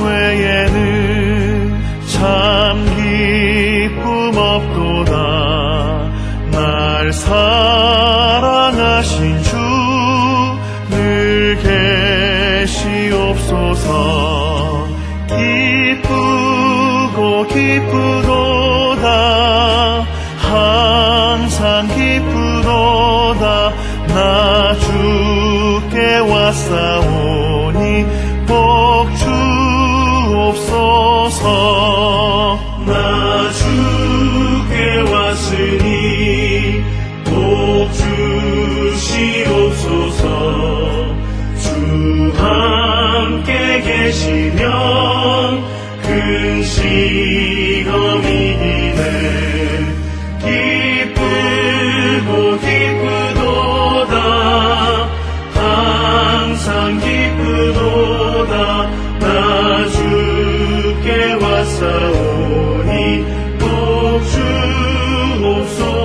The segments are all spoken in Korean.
외에는 참 기쁨 없도다. 날 사랑하신 주 늘 계시옵소서. 기쁘고 기쁘도다. 항상 기쁘도다. 나 주께 왔사오니 복 주옵소서. 나 주께 왔으니 복 주시옵소서. 주 함께 계시면 근심이 이기네. 기쁘고 기쁘도다. 항상 기쁘도다. 나 주께 왔사오니 복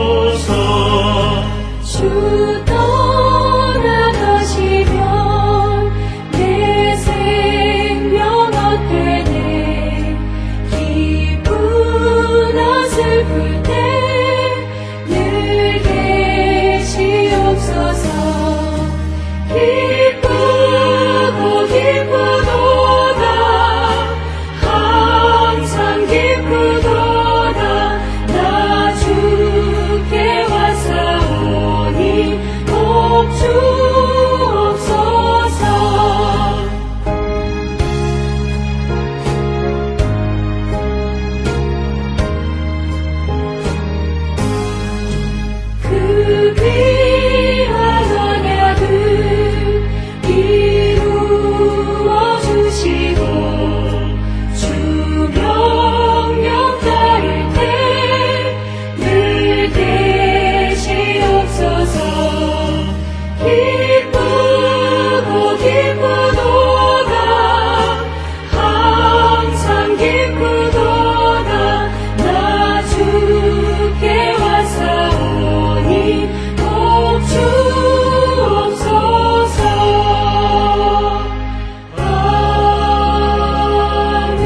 주옵소서. 주 떠나가시면 내 생명 어때네. 기쁘나 슬플 때 늘 계시옵소서. 기쁘고 기쁘도다. 항상 기쁘도다. 나 주께 왔사오니 복 주옵소서. 그 귀한 언약을 이루어 주시고 주 명령 따를 때 늘 계시옵소서. 기쁘고 기쁘도다. 항상 기쁘도다. 나 주께 왔사오니 복 주옵소서. 아멘.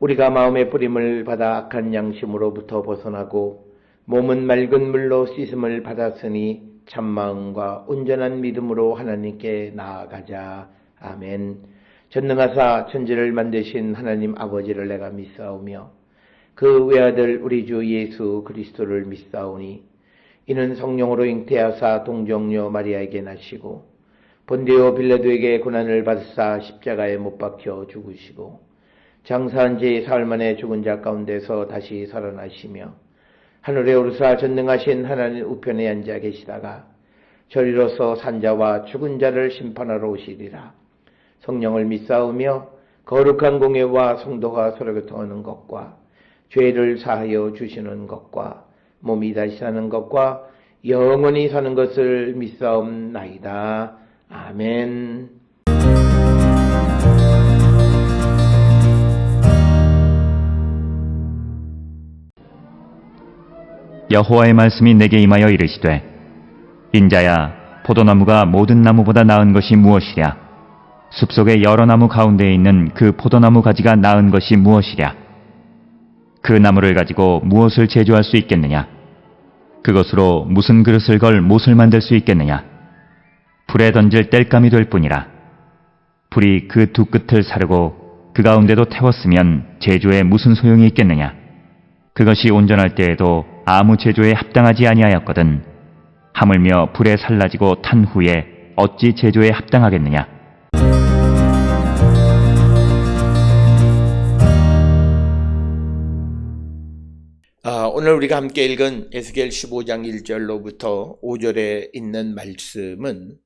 우리가 마음의 뿌림을 받아 악한 양심으로부터 벗어나고 몸은 맑은 물로 씻음을 받았으니 참마음과 온전한 믿음으로 하나님께 나아가자. 아멘. 전능하사 천지를 만드신 하나님 아버지를 내가 믿사오며 그 외아들 우리 주 예수 그리스도를 믿사오니 이는 성령으로 잉태하사 동정녀 마리아에게 나시고 본디오 빌라도에게 고난을 받으사 십자가에 못 박혀 죽으시고 장사한 지 사흘 만에 죽은 자 가운데서 다시 살아나시며 하늘에 오르사 전능하신 하나님 우편에 앉아 계시다가 저리로서 산자와 죽은 자를 심판하러 오시리라. 성령을 믿사오며 거룩한 공예와 성도가 서로 교통하는 것과 죄를 사하여 주시는 것과 몸이 다시 사는 것과 영원히 사는 것을 믿사옵나이다. 아멘. 여호와의 말씀이 내게 임하여 이르시되 인자야 포도나무가 모든 나무보다 나은 것이 무엇이랴 숲속의 여러 나무 가운데에 있는 그 포도나무 가지가 나은 것이 무엇이랴 그 나무를 가지고 무엇을 제조할 수 있겠느냐? 그것으로 무슨 그릇을 걸 못을 만들 수 있겠느냐? 불에 던질 땔감이 될 뿐이라. 불이 그 두 끝을 사르고 그 가운데도 태웠으면 제조에 무슨 소용이 있겠느냐? 그것이 온전할 때에도 아무 제조에 합당하지 아니하였거든. 하물며 불에 살라지고 탄 후에 어찌 제조에 합당하겠느냐? 오늘 우리가 함께 읽은 에스겔 15장 1절로부터 5절에 있는 말씀은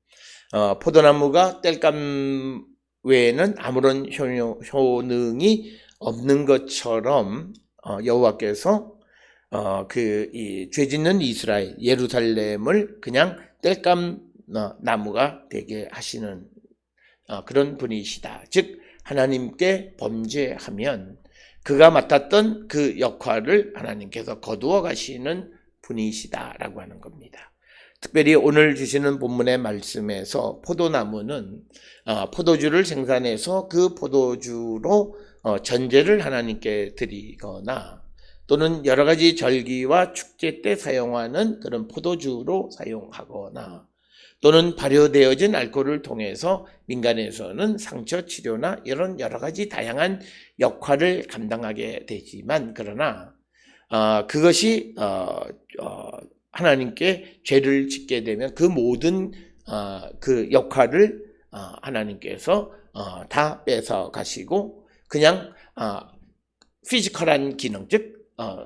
포도나무가 땔감 외에는 아무런 효능이 없는 것처럼 여호와께서 이 죄짓는 이스라엘 예루살렘을 그냥 땔감 나무가 되게 하시는 그런 분이시다. 즉 하나님께 범죄하면 그가 맡았던 그 역할을 하나님께서 거두어 가시는 분이시다라고 하는 겁니다. 특별히 오늘 주시는 본문의 말씀에서 포도나무는 포도주를 생산해서 그 포도주로 전제를 하나님께 드리거나 또는 여러 가지 절기와 축제 때 사용하는 그런 포도주로 사용하거나 또는 발효되어진 알코올을 통해서 민간에서는 상처 치료나 이런 여러 가지 다양한 역할을 감당하게 되지만 그러나 그것이 하나님께 죄를 짓게 되면 그 모든 그 역할을 하나님께서 다 뺏어 가시고 그냥 피지컬한 기능 즉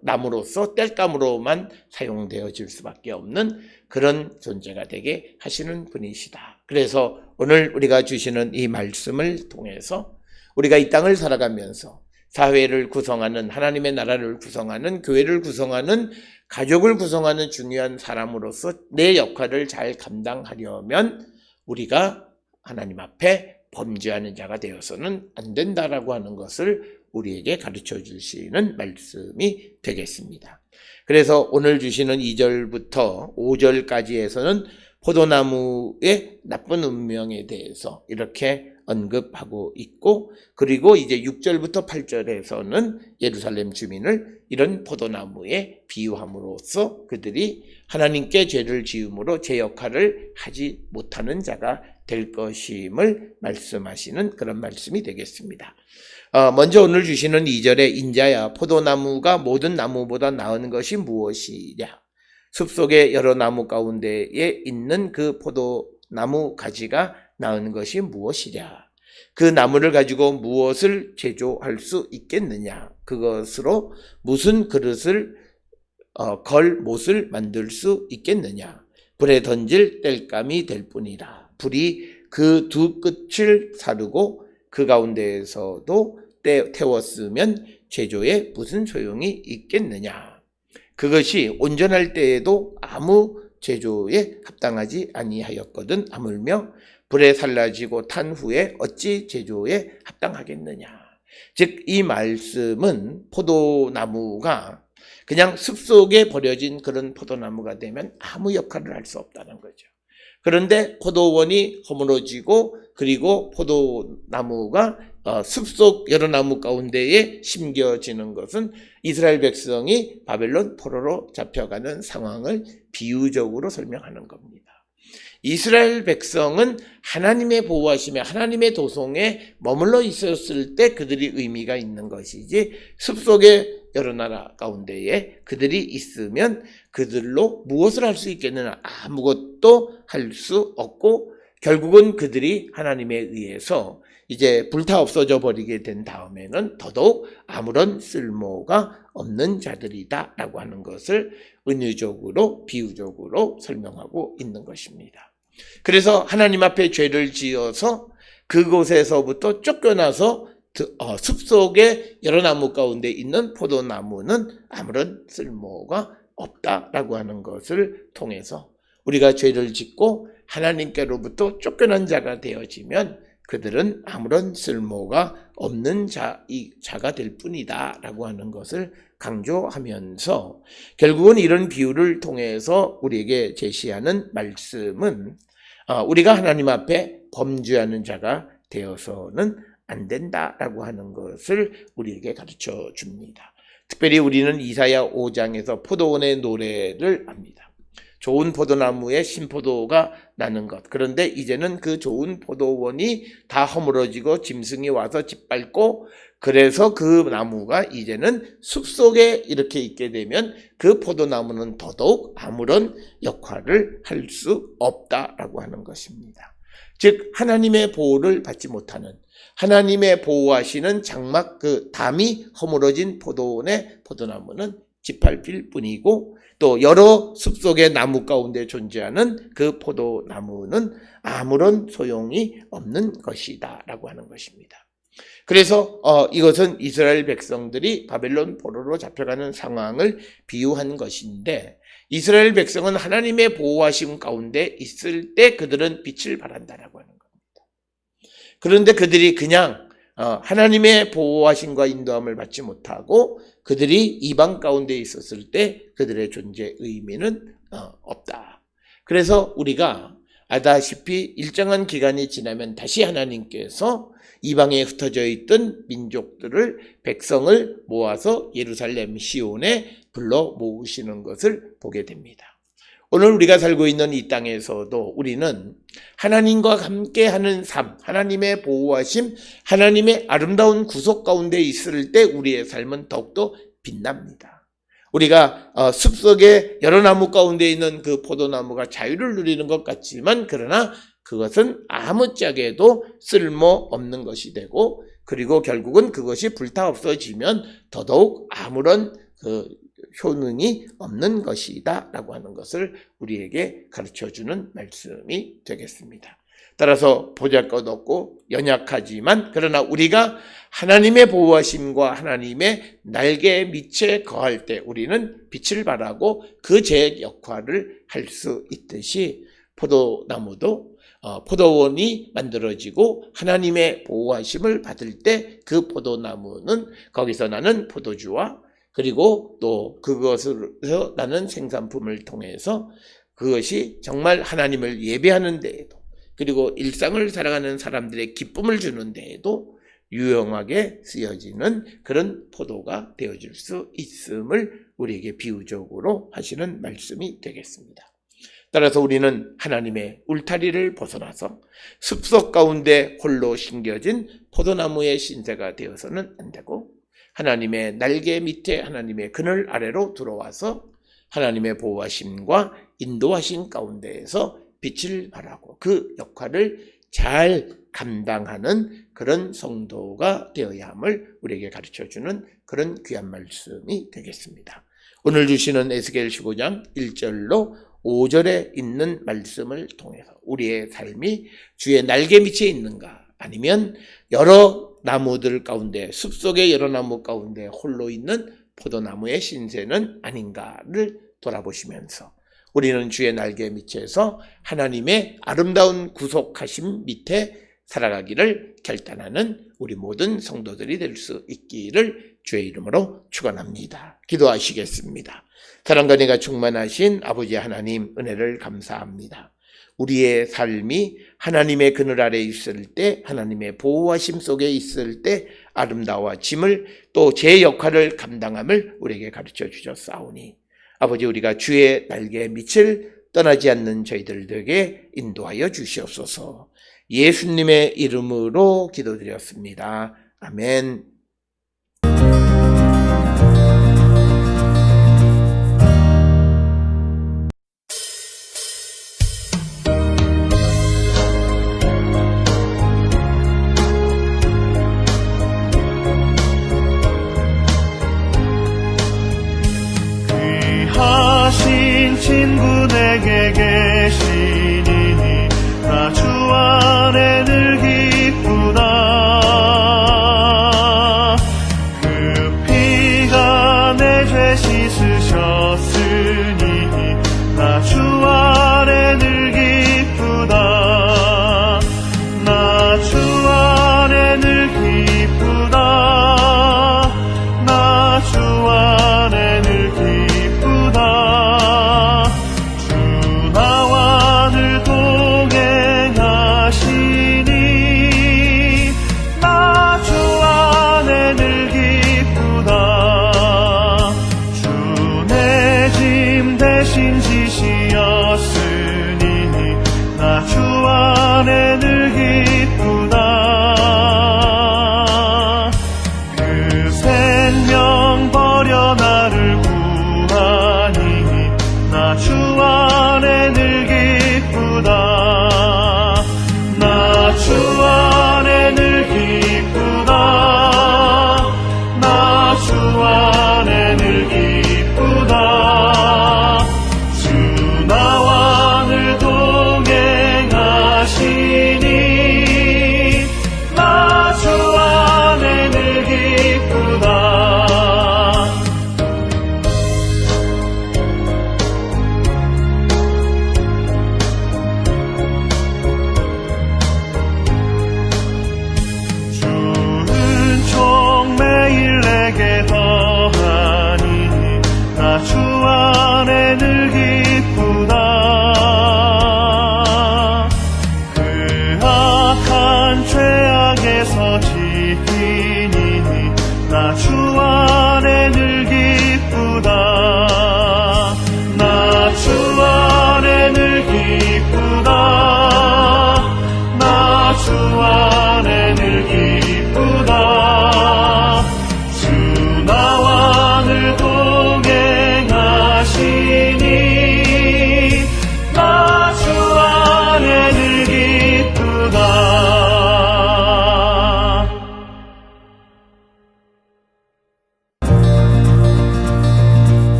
나무로서 땔감으로만 사용되어질 수밖에 없는 그런 존재가 되게 하시는 분이시다. 그래서 오늘 우리가 주시는 이 말씀을 통해서 우리가 이 땅을 살아가면서 사회를 구성하는 하나님의 나라를 구성하는 교회를 구성하는 가족을 구성하는 중요한 사람으로서 내 역할을 잘 감당하려면 우리가 하나님 앞에 범죄하는 자가 되어서는 안 된다라고 하는 것을 우리에게 가르쳐 주시는 말씀이 되겠습니다. 그래서 오늘 주시는 2절부터 5절까지에서는 포도나무의 나쁜 운명에 대해서 이렇게 언급하고 있고 그리고 이제 6절부터 8절에서는 예루살렘 주민을 이런 포도나무에 비유함으로써 그들이 하나님께 죄를 지음으로 제 역할을 하지 못하는 자가 될 것임을 말씀하시는 그런 말씀이 되겠습니다. 먼저 오늘 주시는 2절에 인자야 포도나무가 모든 나무보다 나은 것이 무엇이랴 숲속의 여러 나무 가운데에 있는 그 포도나무 가지가 나은 것이 무엇이랴 그 나무를 가지고 무엇을 제조할 수 있겠느냐 그것으로 무슨 그릇을 걸 못을 만들 수 있겠느냐 불에 던질 땔감이 될 뿐이라 불이 그 두 끝을 사르고 그 가운데에서도 태웠으면 제조에 무슨 소용이 있겠느냐 그것이 온전할 때에도 아무 제조에 합당하지 아니하였거든 하물며 불에 살라지고 탄 후에 어찌 제조에 합당하겠느냐 즉 이 말씀은 포도나무가 그냥 숲속에 버려진 그런 포도나무가 되면 아무 역할을 할 수 없다는 거죠. 그런데 포도원이 허물어지고 그리고 포도나무가 숲속 여러 나무 가운데에 심겨지는 것은 이스라엘 백성이 바벨론 포로로 잡혀가는 상황을 비유적으로 설명하는 겁니다. 이스라엘 백성은 하나님의 보호하심에 하나님의 도성에 머물러 있었을 때 그들이 의미가 있는 것이지 숲속의 여러 나라 가운데에 그들이 있으면 그들로 무엇을 할 수 있겠느냐 아무것도 할 수 없고 결국은 그들이 하나님에 의해서 이제 불타 없어져 버리게 된 다음에는 더더욱 아무런 쓸모가 없는 자들이다 라고 하는 것을 은유적으로 비유적으로 설명하고 있는 것입니다. 그래서 하나님 앞에 죄를 지어서 그곳에서부터 쫓겨나서 숲속의 여러 나무 가운데 있는 포도나무는 아무런 쓸모가 없다라고 하는 것을 통해서 우리가 죄를 짓고 하나님께로부터 쫓겨난 자가 되어지면 그들은 아무런 쓸모가 없는 자가 될 뿐이다 라고 하는 것을 강조하면서 결국은 이런 비유를 통해서 우리에게 제시하는 말씀은 우리가 하나님 앞에 범죄하는 자가 되어서는 안 된다라고 하는 것을 우리에게 가르쳐 줍니다. 특별히 우리는 이사야 5장에서 포도원의 노래를 합니다. 좋은 포도나무에 신포도가 나는 것. 그런데 이제는 그 좋은 포도원이 다 허물어지고 짐승이 와서 짓밟고, 그래서 그 나무가 이제는 숲속에 이렇게 있게 되면 그 포도나무는 더더욱 아무런 역할을 할 수 없다라고 하는 것입니다. 즉 하나님의 보호를 받지 못하는, 하나님의 보호하시는 장막 그 담이 허물어진 포도원의 포도나무는 짓밟힐 뿐이고, 또 여러 숲속의 나무 가운데 존재하는 그 포도나무는 아무런 소용이 없는 것이다 라고 하는 것입니다. 그래서 이것은 이스라엘 백성들이 바벨론 포로로 잡혀가는 상황을 비유한 것인데, 이스라엘 백성은 하나님의 보호하심 가운데 있을 때 그들은 빛을 발한다라고 하는 겁니다. 그런데 그들이 그냥 하나님의 보호하심과 인도함을 받지 못하고 그들이 이방 가운데 있었을 때 그들의 존재 의미는 없다. 그래서 우리가 아다시피 일정한 기간이 지나면 다시 하나님께서 이방에 흩어져 있던 민족들을, 백성을 모아서 예루살렘 시온에 불러 모으시는 것을 보게 됩니다. 오늘 우리가 살고 있는 이 땅에서도 우리는 하나님과 함께하는 삶, 하나님의 보호하심, 하나님의 아름다운 구속 가운데 있을 때 우리의 삶은 더욱더 빛납니다. 우리가 숲속에 여러 나무 가운데 있는 그 포도나무가 자유를 누리는 것 같지만, 그러나 그것은 아무짝에도 쓸모없는 것이 되고, 그리고 결국은 그것이 불타 없어지면 더더욱 아무런 효능이 없는 것이다 라고 하는 것을 우리에게 가르쳐주는 말씀이 되겠습니다. 따라서 보잘것없고 연약하지만, 그러나 우리가 하나님의 보호하심과 하나님의 날개 밑에 거할 때 우리는 빛을 발하고 그 제 역할을 할 수 있듯이, 포도나무도 포도원이 만들어지고 하나님의 보호하심을 받을 때 그 포도나무는 거기서 나는 포도주와, 그리고 또 그것에서 나는 생산품을 통해서 그것이 정말 하나님을 예배하는 데에도, 그리고 일상을 살아가는 사람들의 기쁨을 주는 데에도 유용하게 쓰여지는 그런 포도가 되어줄 수 있음을 우리에게 비유적으로 하시는 말씀이 되겠습니다. 따라서 우리는 하나님의 울타리를 벗어나서 숲속 가운데 홀로 심겨진 포도나무의 신세가 되어서는 안 되고, 하나님의 날개 밑에 하나님의 그늘 아래로 들어와서 하나님의 보호하심과 인도하심 가운데에서 빛을 발하고 그 역할을 잘 감당하는 그런 성도가 되어야 함을 우리에게 가르쳐주는 그런 귀한 말씀이 되겠습니다. 오늘 주시는 에스겔 15장 1절로 5절에 있는 말씀을 통해서 우리의 삶이 주의 날개 밑에 있는가, 아니면 여러 나무들 가운데, 숲속의 여러 나무 가운데 홀로 있는 포도나무의 신세는 아닌가를 돌아보시면서 우리는 주의 날개 밑에서 하나님의 아름다운 구속하심 밑에 살아가기를 결단하는 우리 모든 성도들이 될 수 있기를 주의 이름으로 축원합니다. 기도하시겠습니다. 사랑과 은혜가 충만하신 아버지 하나님, 은혜를 감사합니다. 우리의 삶이 하나님의 그늘 아래 있을 때, 하나님의 보호하심 속에 있을 때 아름다워짐을, 또 제 역할을 감당함을 우리에게 가르쳐 주셨사오니, 아버지, 우리가 주의 날개 밑을 떠나지 않는 저희들 되게 인도하여 주시옵소서. 예수님의 이름으로 기도드렸습니다. 아멘. 귀하신 친구 내게 계시니 나 주 안에 늘 기쁘다. 그 피가 내 죄 씻으셨으니 나 주 안에 늘 기쁘다. 나 주 안에 늘 기쁘다. 나 주 안에 늘 기쁘다. 주 나와 늘 동행하시니 나 주 안에 늘 기쁘다.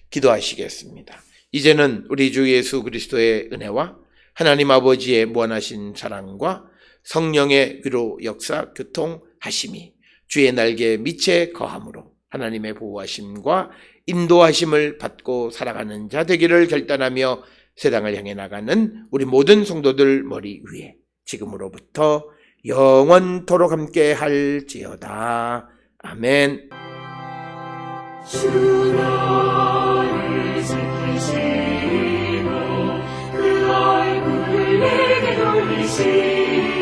기도하시겠습니다. 이제는 우리 주 예수 그리스도의 은혜와 하나님 아버지의 무한하신 사랑과 성령의 위로 역사 교통하심이 주의 날개 밑에 거함으로 하나님의 보호하심과 인도하심을 받고 살아가는 자 되기를 결단하며 세상을 향해 나가는 우리 모든 성도들 머리 위에 지금으로부터 영원토록 함께 할지어다. 아멘. 주 너를 지키시고 그 얼굴을 내게 돌리시고